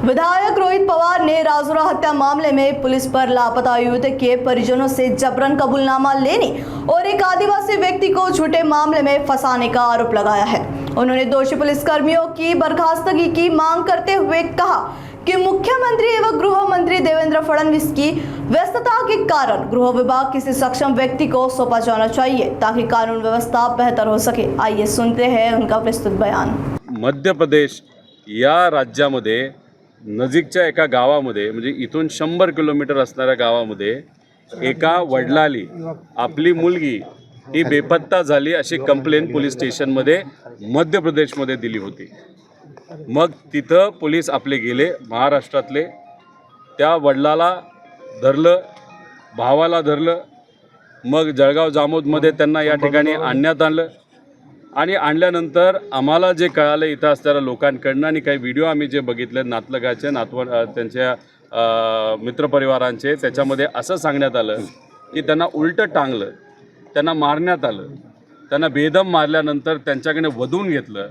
विधायक रोहित पवार ने राजौरा हत्या मामले में पुलिस पर लापता युवती के परिजनों से जबरन कबूलनामा लेने और एक आदिवासी व्यक्ति को झूठे मामले में फंसाने का आरोप लगाया है। उन्होंने दोषी पुलिसकर्मियों की बर्खास्तगी की मांग करते हुए कहा कि मुख्यमंत्री एवं गृह मंत्री देवेंद्र फडणवीस की व्यस्तता के कारण गृह विभाग किसी सक्षम व्यक्ति को सौंपा जाना चाहिए ताकि कानून व्यवस्था बेहतर हो सके। आइए सुनते हैं उनका विस्तृत बयान। मध्य प्रदेश या राज्यामध्ये नजीकच्या एका गावामध्ये म्हणजे इथून 100 किलोमीटर असणाऱ्या गावामध्ये एका वडिलाली आपली मुलगी ही बेपत्ता झाली अशी कंप्लेंट पोलीस स्टेशनमध्ये मध्य प्रदेशमध्ये दिली होती। मग तिथं पोलीस आपले गेले, महाराष्ट्रातले, त्या वडिलाला धरलं, भावाला धरलं, मग जळगाव जामोदमध्ये त्यांना या ठिकाणी आणण्यात आलं आणि आणल्यानंतर आम्हाला जे कळालं इथं असणाऱ्या लोकांकडनं आणि काही व्हिडिओ आम्ही जे बघितले नातलगाचे त्यांच्या मित्रपरिवारांचे, त्याच्यामध्ये असं सांगण्यात आलं की त्यांना उलटं टांगलं, त्यांना मारण्यात आलं, त्यांना बेदम मारल्यानंतर त्यांच्याकडे वधून घेतलं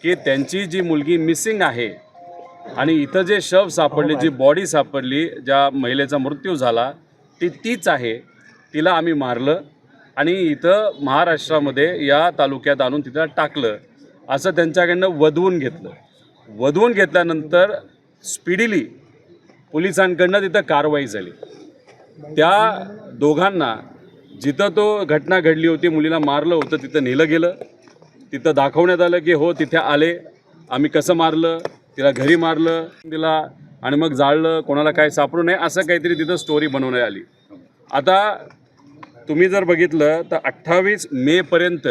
की त्यांची जी मुलगी मिसिंग आहे आणि इथं जे शव सापडले, जी बॉडी सापडली, ज्या महिलेचा मृत्यू झाला तीच आहे, तिला आम्ही मारलं आणि इथं महाराष्ट्रामध्ये या तालुक्यात आणून तिथं टाकलं असं त्यांच्याकडनं वधवून घेतलं। वधवून घेतल्यानंतर स्पीडीली पोलिसांकडनं तिथं कारवाई झाली। त्या दोघांना जिथं तो घटना घडली होती, मुलीला मारलं होतं, तिथं नेलं गेलं, तिथं दाखवण्यात आलं की हो तिथे आले, आम्ही कसं मारलं, तिला घरी मारलं, तिला आणि मग जाळलं, कोणाला काय सापडू नये असं काहीतरी तिथं स्टोरी बनवण्यात आली। आता तुम्ही जर बघितलं तर 28 मेपर्यंत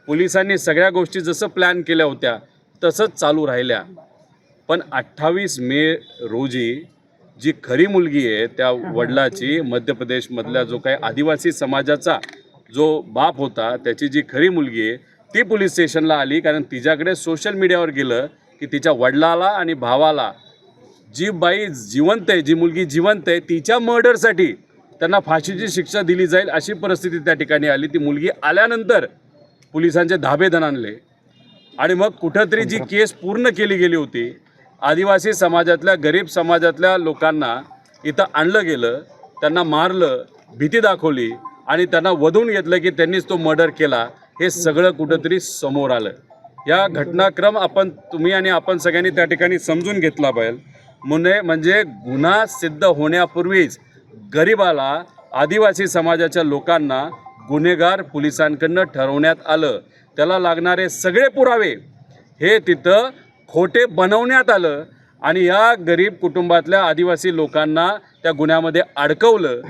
पोलिसांनी सगळ्या गोष्टी जसं प्लॅन केल्या होत्या तसंच चालू राहिल्या, पण 28 मे रोजी जी खरी मुलगी आहे त्या वडिलाची, मध्य प्रदेशमधल्या जो काही आदिवासी समाजाचा जो बाप होता त्याची जी खरी मुलगी आहे ती पोलीस स्टेशनला आली, कारण तिच्याकडे सोशल मीडियावर गेलं की तिच्या वडिलाला आणि भावाला जी बाई जिवंत आहे, जी मुलगी जिवंत आहे, तिच्या मर्डरसाठी त्यांना फाशीची शिक्षा दिली जाईल अशी परिस्थिती त्या ठिकाणी आली। ती मुलगी आल्यानंतर पोलिसांचे धाबे दणाणले आणि मग कुठंतरी जी केस पूर्ण केली गेली होती, आदिवासी समाजातल्या, गरीब समाजातल्या लोकांना इथं आणलं गेलं, त्यांना मारलं, भीती दाखवली आणि त्यांना वधून घेतलं की त्यांनीच तो मर्डर केला, हे सगळं कुठंतरी समोर आलं। या घटनाक्रम तुम्ही आणि आपण सगळ्यांनी त्या ठिकाणी समजून घेतला पाहिजे। म्हणजे गुन्हा सिद्ध होण्यापूर्वीच गरिबाला, आदिवासी समाजाच्या लोकांना गुन्हेगार पोलिसांकडनं ठरवण्यात आलं, त्याला लागणारे सगळे पुरावे हे तिथं खोटे बनवण्यात आलं आणि या गरीब कुटुंबातल्या आदिवासी लोकांना त्या गुन्ह्यामध्ये अडकवलं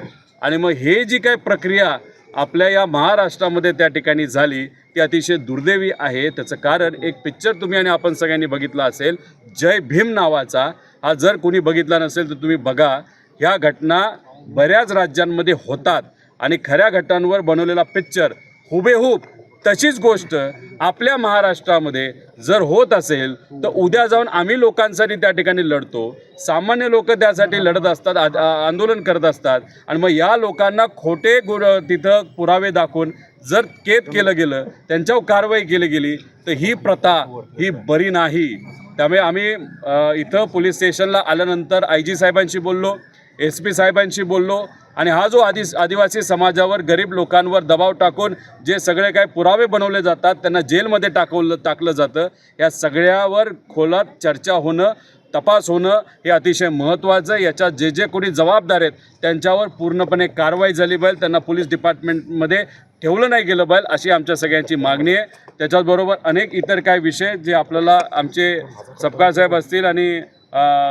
आणि मग हे जी काही प्रक्रिया आपल्या या महाराष्ट्रामध्ये त्या ठिकाणी झाली ती अतिशय दुर्दैवी आहे। त्याचं कारण एक पिक्चर तुम्ही आणि आपण सगळ्यांनी बघितला असेल, जय भीम नावाचा, हा जर कोणी बघितला नसेल तर तुम्ही बघा। ह्या घटना बऱ्याच राज्यांमध्ये होतात आणि खऱ्या घटनांवर बनवलेला पिक्चर हुबेहूब तशीच गोष्ट आपल्या महाराष्ट्रामध्ये जर होत असेल तर उद्या जाऊन आम्ही लोकांसाठी त्या ठिकाणी लढतो, सामान्य लोक त्यासाठी लढत असतात, आंदोलन करत असतात आणि मग या लोकांना खोटे तिथं पुरावे दाखवून जर कैद केलं गेलं, त्यांच्यावर कारवाई केली गेली तर ही प्रथा ही बरी नाही। त्यामुळे आम्ही इथं पोलीस स्टेशनला आल्यानंतर IG साहेबांशी बोललो, SP साहेबांशी बोललो आणि हा जो आदिवासी समाजावर, गरीब लोकांवर दबाव टाकून जे सगळे काही पुरावे बनवले जातात, त्यांना जेलमध्ये टाकलं जातं, या सगळ्यावर खोलात चर्चा होणं, तपास होणं हे अतिशय महत्त्वाचं आहे। याच्यात जे कोणी जबाबदार आहेत त्यांच्यावर पूर्णपणे कारवाई झाली पाहिजे, त्यांना पोलीस डिपार्टमेंटमध्ये ठेवलं नाही गेलं पाहिजे अशी आमच्या सगळ्यांची मागणी आहे। त्याच्याचबरोबर अनेक इतर काही विषय जे आपल्याला आमचे सपकाळ साहेब असतील आणि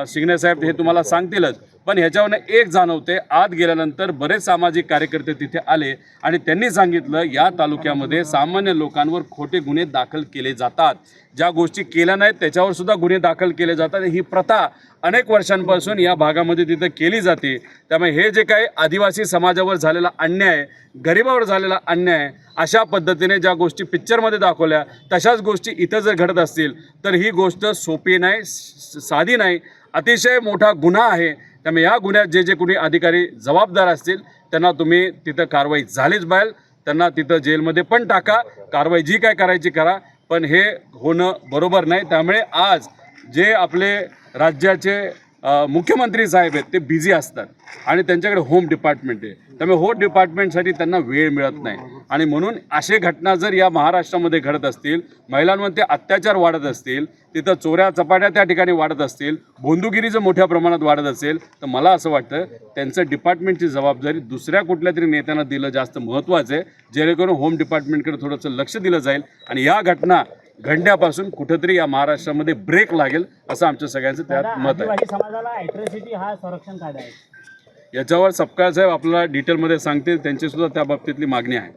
सिग्ने साहेब हे तुम्हाला सांगतीलच, पण ह्याच्यावरनं एक जाणवते, आत गेल्यानंतर बरेच सामाजिक कार्यकर्ते तिथे आले आणि त्यांनी सांगितलं या तालुक्यामध्ये सामान्य लोकांवर खोटे गुन्हे दाखल केले जातात, ज्या गोष्टी केल्या नाहीत त्याच्यावर सुद्धा गुन्हे दाखल केले जातात। ही प्रथा अनेक वर्षांपासून या भागामध्ये तिथं केली जाते। त्यामुळे हे जे काही आदिवासी समाजावर झालेला अन्याय, गरिबावर झालेला अन्याय, अशा पद्धतीने ज्या गोष्टी पिक्चरमध्ये दाखवल्या तशाच गोष्टी इथं जर घडत असतील तर ही गोष्ट सोपी नाही, साधी नाही, अतिशय मोठा गुन्हा आहे। त्यामुळे या गुन्ह्यात जे कोणी अधिकारी जबाबदार असतील त्यांना तुम्ही तिथं कारवाई झालीच पाहिजे, त्यांना तिथं जेलमध्ये पण टाका, कारवाई जी काय करायची करा, पण हे होणं बरोबर नाही। त्यामुळे आज जे आपले राज्याचे मुख्यमंत्री साहेब आहेत ते बिझी असतात आणि त्यांच्याकडे होम डिपार्टमेंट आहे, त्यामुळे होम डिपार्टमेंटसाठी त्यांना वेळ मिळत नाही. आणि म्हणून असे घटना जर या महाराष्ट्रामध्ये घडत असतील, महिलांमध्ये अत्याचार वाढत असतील, तिथं चोऱ्या चपाट्या त्या ठिकाणी वाढत असतील, भोंदूगिरी जर मोठ्या प्रमाणात वाढत असेल, तर मला असं वाटतं त्यांचं डिपार्टमेंटची जबाबदारी दुसऱ्या कुठल्या तरी नेत्यांना दिलं जास्त महत्त्वाचं आहे, जेणेकरून होम डिपार्टमेंटकडे थोडंसं लक्ष दिलं जाईल आणि या घटना घडण्यापासून कुठंतरी या महाराष्ट्रामध्ये ब्रेक लागेल असं आमच्या सगळ्यांचं त्यात मत आहे. आदिवासी समाजाला ॲट्रॉसिटी हा संरक्षण कायदा आहे. याच्यावर सपकाळ साहेब आपल्याला डिटेलमध्ये सांगतील, त्यांची सुद्धा त्या बाबतीतली मागणी आहे.